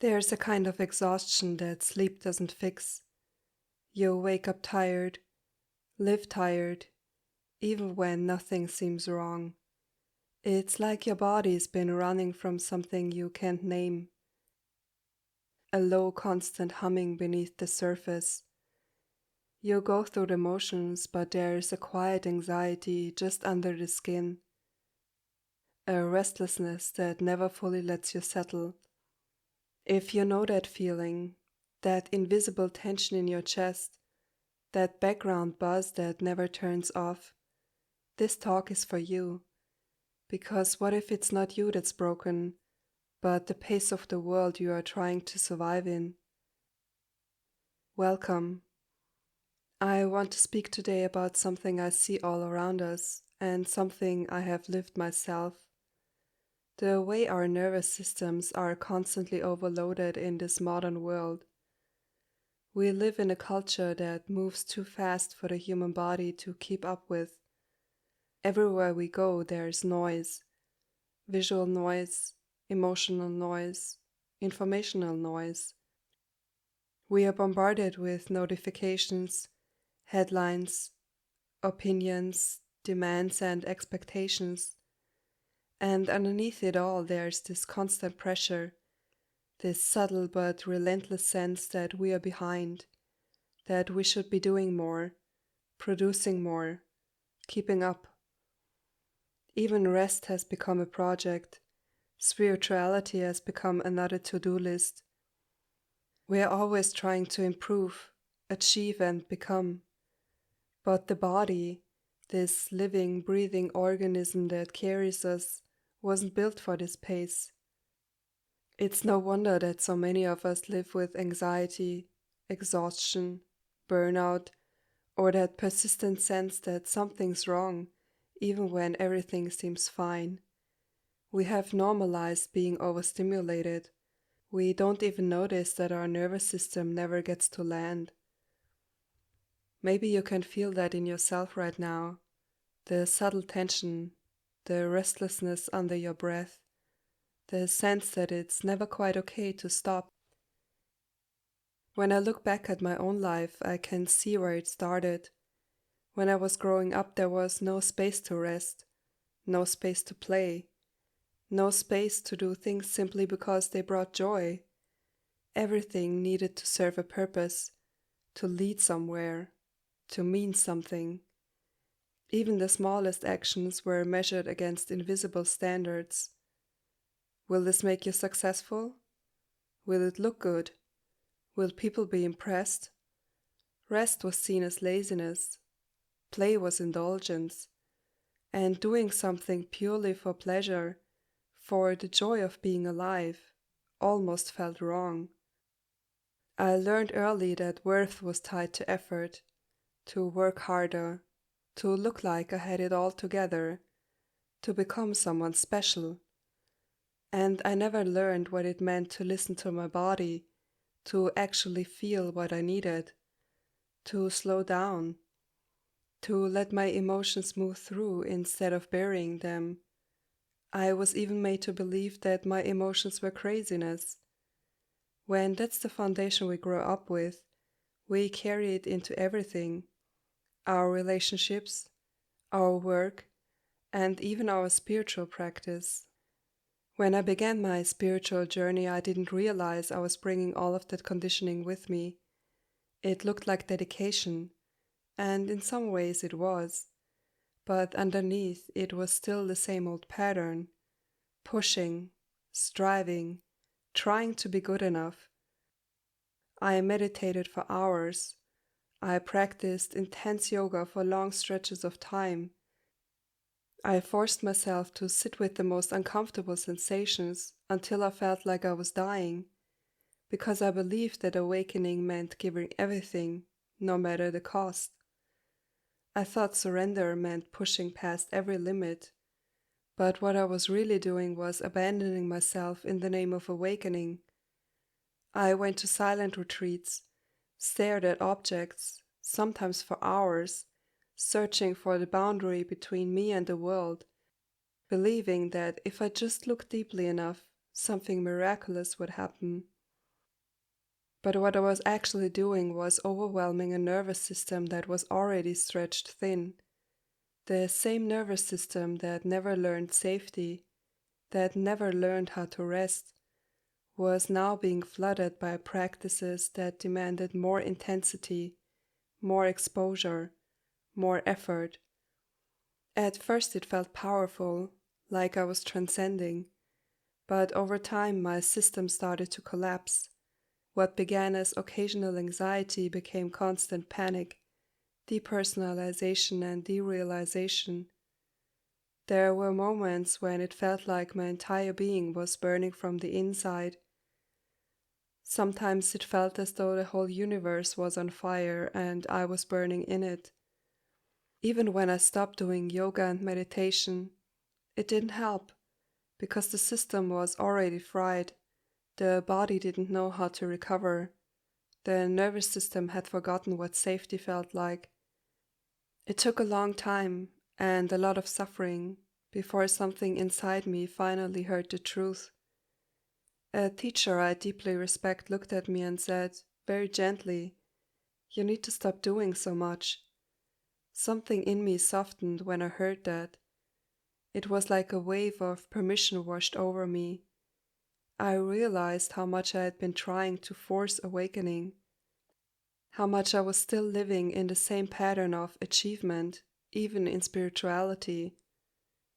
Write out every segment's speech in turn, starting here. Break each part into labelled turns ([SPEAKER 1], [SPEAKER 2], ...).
[SPEAKER 1] There's a kind of exhaustion that sleep doesn't fix. You wake up tired, live tired, even when nothing seems wrong. It's like your body's been running from something you can't name, a low, constant humming beneath the surface. You go through the motions, but there's a quiet anxiety just under the skin, a restlessness that never fully lets you settle. If you know that feeling, that invisible tension in your chest, that background buzz that never turns off, this talk is for you. Because what if it's not you that's broken, but the pace of the world you are trying to survive in? Welcome. I want to speak today about something I see all around us and something I have lived myself. The way our nervous systems are constantly overloaded in this modern world. We live in a culture that moves too fast for the human body to keep up with. Everywhere we go, there's noise, visual noise, emotional noise, informational noise. We are bombarded with notifications, headlines, opinions, demands, and expectations. And underneath it all, there's this constant pressure, this subtle but relentless sense that we are behind, that we should be doing more, producing more, keeping up. Even rest has become a project. Spirituality has become another to-do list. We are always trying to improve, achieve, and become. But the body, this living, breathing organism that carries us, wasn't built for this pace. It's no wonder that so many of us live with anxiety, exhaustion, burnout, or that persistent sense that something's wrong, even when everything seems fine. We have normalized being overstimulated. We don't even notice that our nervous system never gets to land. Maybe you can feel that in yourself right now, the subtle tension, the restlessness under your breath, the sense that it's never quite okay to stop. When I look back at my own life, I can see where it started. When I was growing up, there was no space to rest, no space to play, no space to do things simply because they brought joy. Everything needed to serve a purpose, to lead somewhere, to mean something. Even the smallest actions were measured against invisible standards. Will this make you successful? Will it look good? Will people be impressed? Rest was seen as laziness. Play was indulgence. And doing something purely for pleasure, for the joy of being alive, almost felt wrong. I learned early that worth was tied to effort, to work harder, to look like I had it all together, to become someone special. And I never learned what it meant to listen to my body, to actually feel what I needed, to slow down, to let my emotions move through instead of burying them. I was even made to believe that my emotions were craziness. When that's the foundation we grow up with, we carry it into everything, our relationships, our work, and even our spiritual practice. When I began my spiritual journey, I didn't realize I was bringing all of that conditioning with me. It looked like dedication, and in some ways it was, but underneath it was still the same old pattern, pushing, striving, trying to be good enough. I meditated for hours. I practiced intense yoga for long stretches of time. I forced myself to sit with the most uncomfortable sensations until I felt like I was dying, because I believed that awakening meant giving everything, no matter the cost. I thought surrender meant pushing past every limit, but what I was really doing was abandoning myself in the name of awakening. I went to silent retreats, stared at objects, sometimes for hours, searching for the boundary between me and the world, believing that if I just looked deeply enough, something miraculous would happen. But what I was actually doing was overwhelming a nervous system that was already stretched thin. The same nervous system that never learned safety, that never learned how to rest, was now being flooded by practices that demanded more intensity, more exposure, more effort. At first, it felt powerful, like I was transcending, but over time, my system started to collapse. What began as occasional anxiety became constant panic, depersonalization, and derealization. There were moments when it felt like my entire being was burning from the inside. Sometimes it felt as though the whole universe was on fire and I was burning in it. Even when I stopped doing yoga and meditation, it didn't help because the system was already fried. The body didn't know how to recover. The nervous system had forgotten what safety felt like. It took a long time and a lot of suffering before something inside me finally heard the truth. A teacher I deeply respect looked at me and said, very gently, "You need to stop doing so much." Something in me softened when I heard that. It was like a wave of permission washed over me. I realized how much I had been trying to force awakening, how much I was still living in the same pattern of achievement, even in spirituality.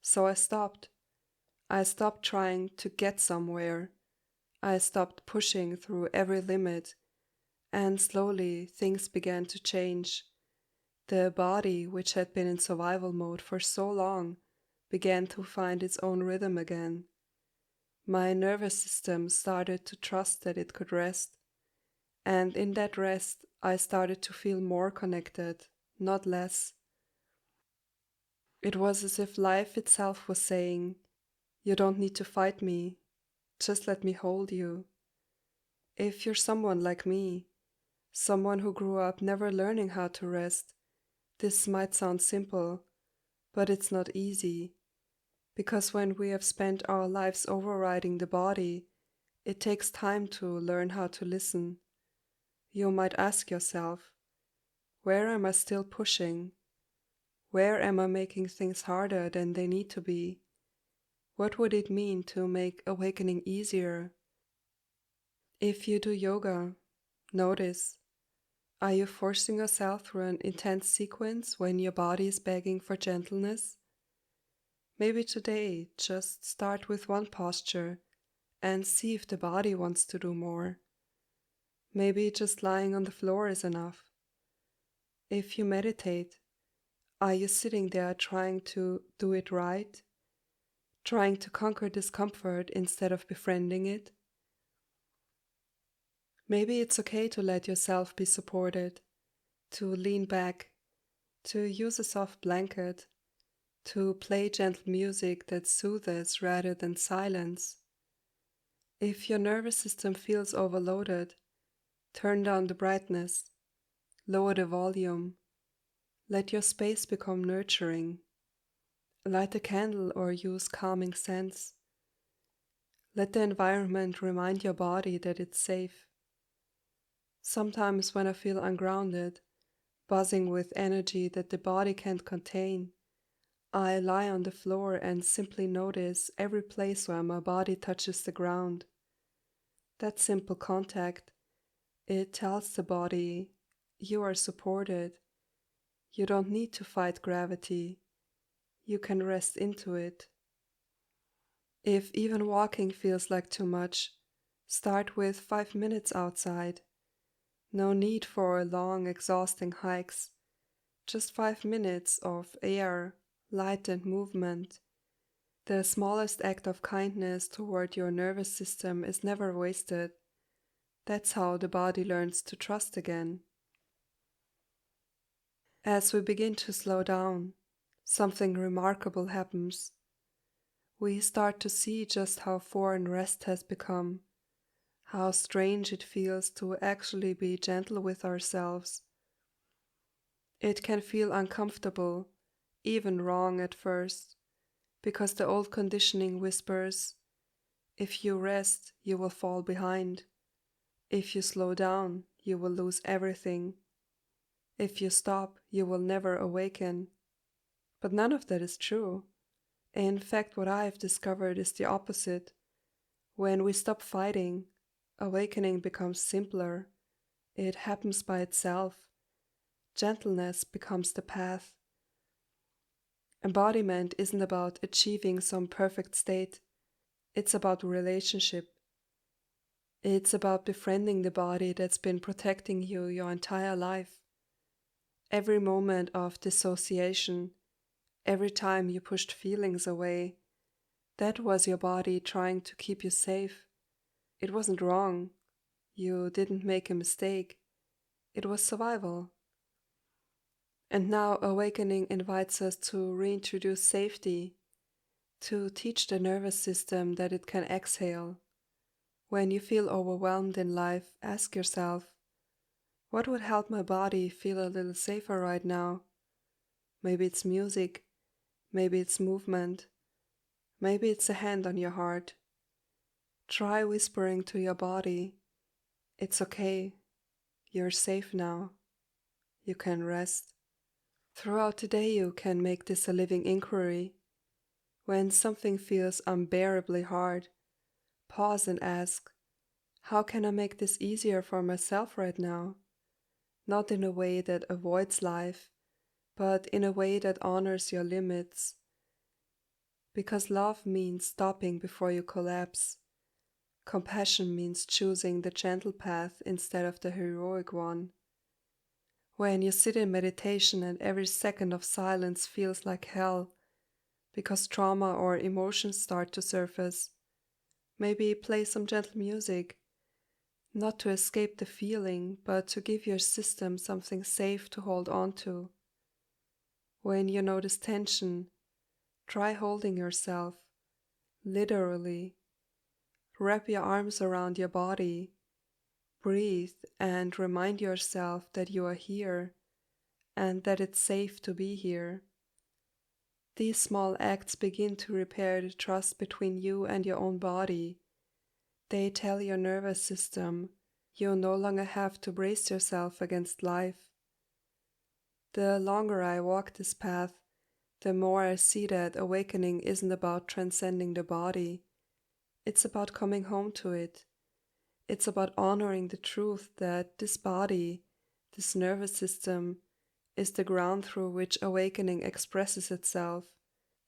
[SPEAKER 1] So I stopped. I stopped trying to get somewhere. I stopped pushing through every limit, and slowly things began to change. The body, which had been in survival mode for so long, began to find its own rhythm again. My nervous system started to trust that it could rest, and in that rest, I started to feel more connected, not less. It was as if life itself was saying, "You don't need to fight me, just let me hold you." If you're someone like me, someone who grew up never learning how to rest, this might sound simple, but it's not easy. Because when we have spent our lives overriding the body, it takes time to learn how to listen. You might ask yourself, where am I still pushing? Where am I making things harder than they need to be? What would it mean to make awakening easier? If you do yoga, notice, are you forcing yourself through an intense sequence when your body is begging for gentleness? Maybe today just start with one posture and see if the body wants to do more. Maybe just lying on the floor is enough. If you meditate, are you sitting there trying to do it right? Trying to conquer discomfort instead of befriending it? Maybe it's okay to let yourself be supported, to lean back, to use a soft blanket, to play gentle music that soothes rather than silence. If your nervous system feels overloaded, turn down the brightness, lower the volume, let your space become nurturing. Light a candle or use calming scents. Let the environment remind your body that it's safe. Sometimes when I feel ungrounded, buzzing with energy that the body can't contain, I lie on the floor and simply notice every place where my body touches the ground. That simple contact, it tells the body, you are supported. You don't need to fight gravity. You can rest into it. If even walking feels like too much, start with 5 minutes outside. No need for long, exhausting hikes. Just 5 minutes of air, light, and movement. The smallest act of kindness toward your nervous system is never wasted. That's how the body learns to trust again. As we begin to slow down, something remarkable happens. We start to see just how foreign rest has become, how strange it feels to actually be gentle with ourselves. It can feel uncomfortable, even wrong at first, because the old conditioning whispers, if you rest, you will fall behind. If you slow down, you will lose everything. If you stop, you will never awaken. But none of that is true. In fact, what I've discovered is the opposite. When we stop fighting, awakening becomes simpler. It happens by itself. Gentleness becomes the path. Embodiment isn't about achieving some perfect state. It's about relationship. It's about befriending the body that's been protecting you your entire life. Every moment of dissociation, every time you pushed feelings away, that was your body trying to keep you safe. It wasn't wrong. You didn't make a mistake. It was survival. And now awakening invites us to reintroduce safety, to teach the nervous system that it can exhale. When you feel overwhelmed in life, ask yourself, what would help my body feel a little safer right now? Maybe it's music, maybe it's movement, maybe it's a hand on your heart. Try whispering to your body, it's okay, you're safe now, you can rest. Throughout the day you can make this a living inquiry. When something feels unbearably hard, pause and ask, how can I make this easier for myself right now? Not in a way that avoids life, but in a way that honors your limits. Because love means stopping before you collapse. Compassion means choosing the gentle path instead of the heroic one. When you sit in meditation and every second of silence feels like hell, because trauma or emotions start to surface, maybe play some gentle music, not to escape the feeling, but to give your system something safe to hold on to. When you notice tension, try holding yourself, literally. Wrap your arms around your body, breathe, and remind yourself that you are here and that it's safe to be here. These small acts begin to repair the trust between you and your own body. They tell your nervous system you no longer have to brace yourself against life. The longer I walk this path, the more I see that awakening isn't about transcending the body. It's about coming home to it. It's about honoring the truth that this body, this nervous system, is the ground through which awakening expresses itself.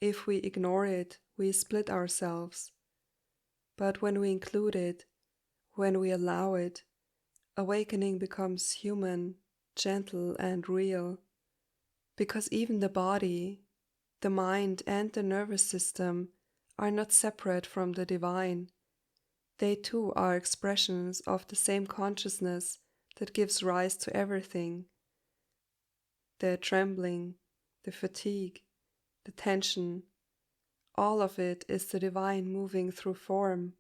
[SPEAKER 1] If we ignore it, we split ourselves. But when we include it, when we allow it, awakening becomes human, gentle, and real. Because even the body, the mind, and the nervous system are not separate from the divine. They too are expressions of the same consciousness that gives rise to everything. The trembling, the fatigue, the tension, all of it is the divine moving through form.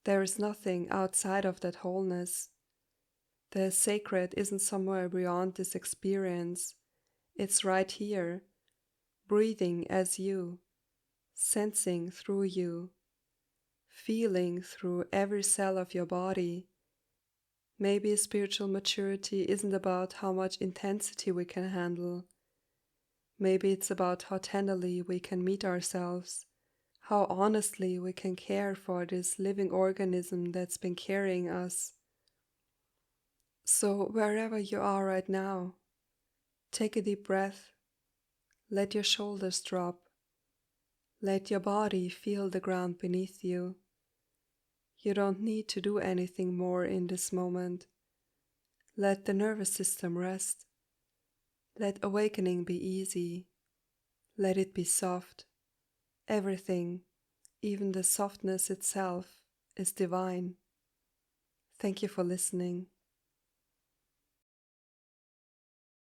[SPEAKER 1] There is nothing outside of that wholeness. The sacred isn't somewhere beyond this experience. It's right here, breathing as you, sensing through you, feeling through every cell of your body. Maybe spiritual maturity isn't about how much intensity we can handle. Maybe it's about how tenderly we can meet ourselves, how honestly we can care for this living organism that's been carrying us. So wherever you are right now, take a deep breath, let your shoulders drop, let your body feel the ground beneath you. You don't need to do anything more in this moment. Let the nervous system rest. Let awakening be easy. Let it be soft. Everything, even the softness itself, is divine. Thank you for listening.